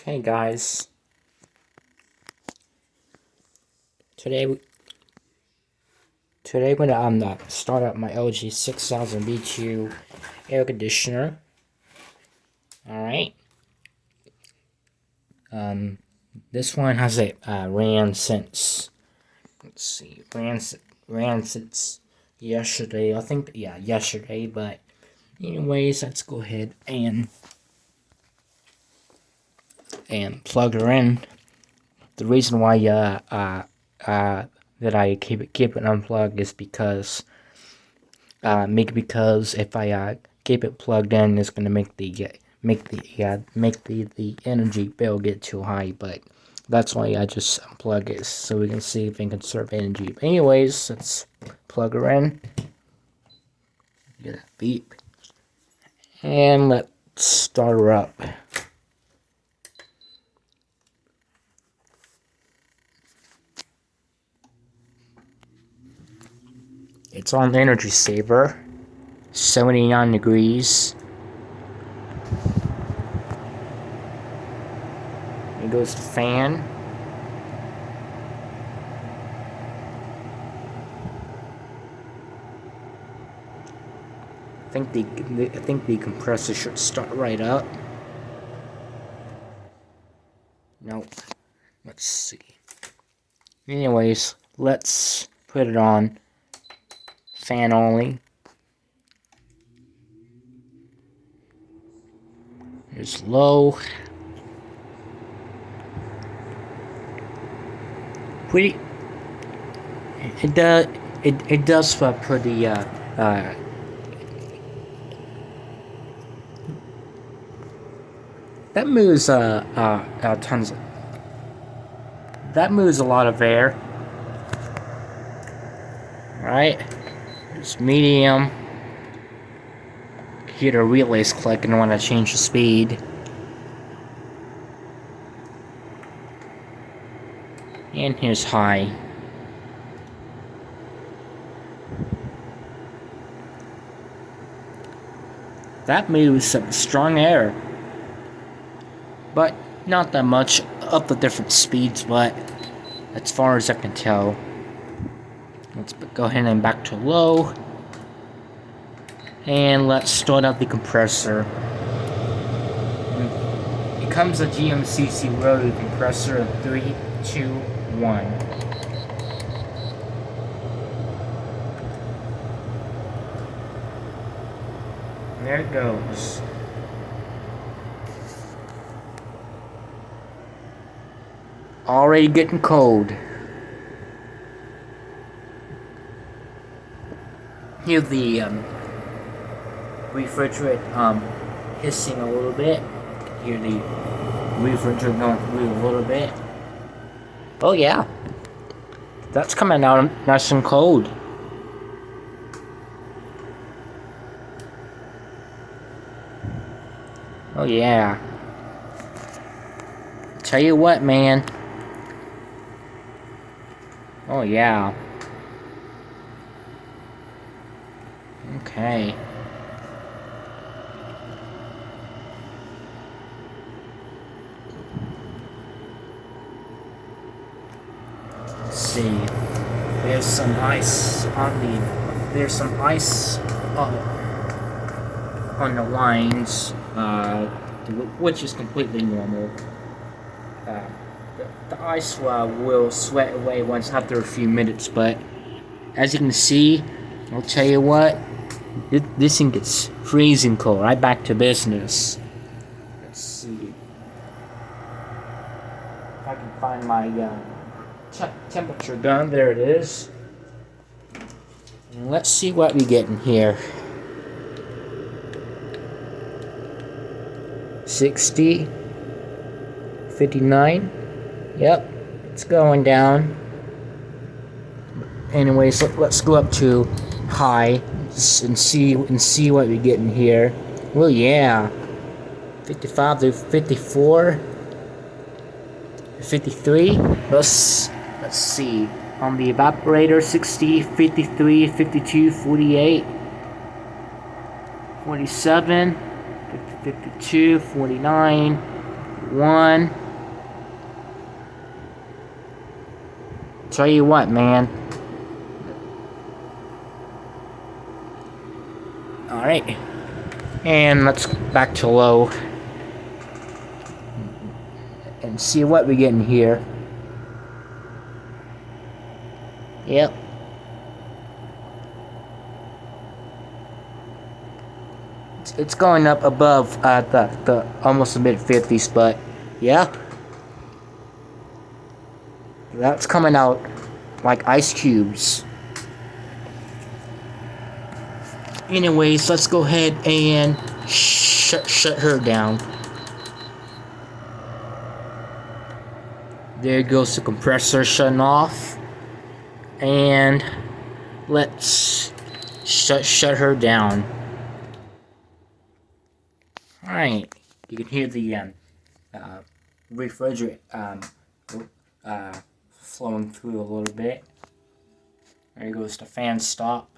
Hey guys, today today when I'm start up my LG 6000 BTU air conditioner. All right. This one has a ran since ran since yesterday. I think yesterday. But anyways, let's go ahead and plug her in. The reason why that I keep it unplugged is because if I keep it plugged in, it's gonna make the energy bill get too high. But that's why I just unplug it so we can see if it can conserve energy. But anyways, let's plug her in. Get a beep, and let's start her up. It's on the energy saver, 79 degrees. Here goes the fan. I think the compressor should start right up. Nope. Let's see. Anyways, let's put it on. Fan only. Here's low. Pretty. It does pretty that moves tons of, that moves a lot of air. Right? It's medium. Computer relays clicking when I change the speed. And here's high. That moves some strong air. But not that much, up to different speeds, but as far as I can tell. Let's go ahead and back to low. And let's start up the compressor. It comes a GMCC rotary compressor in 3, 2, 1. There it goes. Already getting cold. Hear the refrigerant hissing a little bit. Hear the refrigerant going through a little bit. Oh yeah, that's coming out nice and cold. Oh yeah. Tell you what, man. Oh yeah. Okay. Let's see. There's some ice on the lines, which is completely normal. The ice will sweat away once after a few minutes, but as you can see, I'll tell you what, this thing gets freezing cold. Right back to business. Let's see if I can find my temperature gun. There it is. And let's see what we get in here. 60, 59. Yep, it's going down. Anyways, let's go up to high and see what we get in here. Well, yeah, 55 to 54, 53. Let's see. On the evaporator, 60, 53, 52, 48, 47, 52, 49, 1. Tell you what, man. Alright. And let's back to low. And see what we get in here. Yep. It's going up above the almost the mid-50s, but yeah. That's coming out like ice cubes. Anyways, let's go ahead and shut her down. There goes the compressor shutting off. And let's shut her down. Alright, you can hear the refrigerant flowing through a little bit. There goes the fan stop.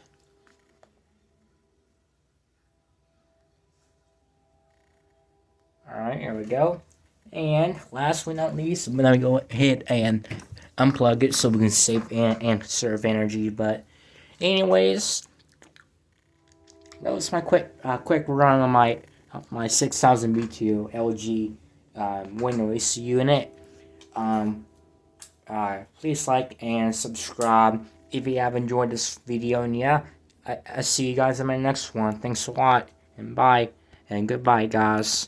Alright, here we go. And last but not least, I'm going to go ahead and unplug it so we can save and conserve energy. But anyways, that was my quick run on my 6000 BTU LG window AC unit. Please like and subscribe if you have enjoyed this video. And yeah, I see you guys in my next one. Thanks a lot, and bye, and goodbye, guys.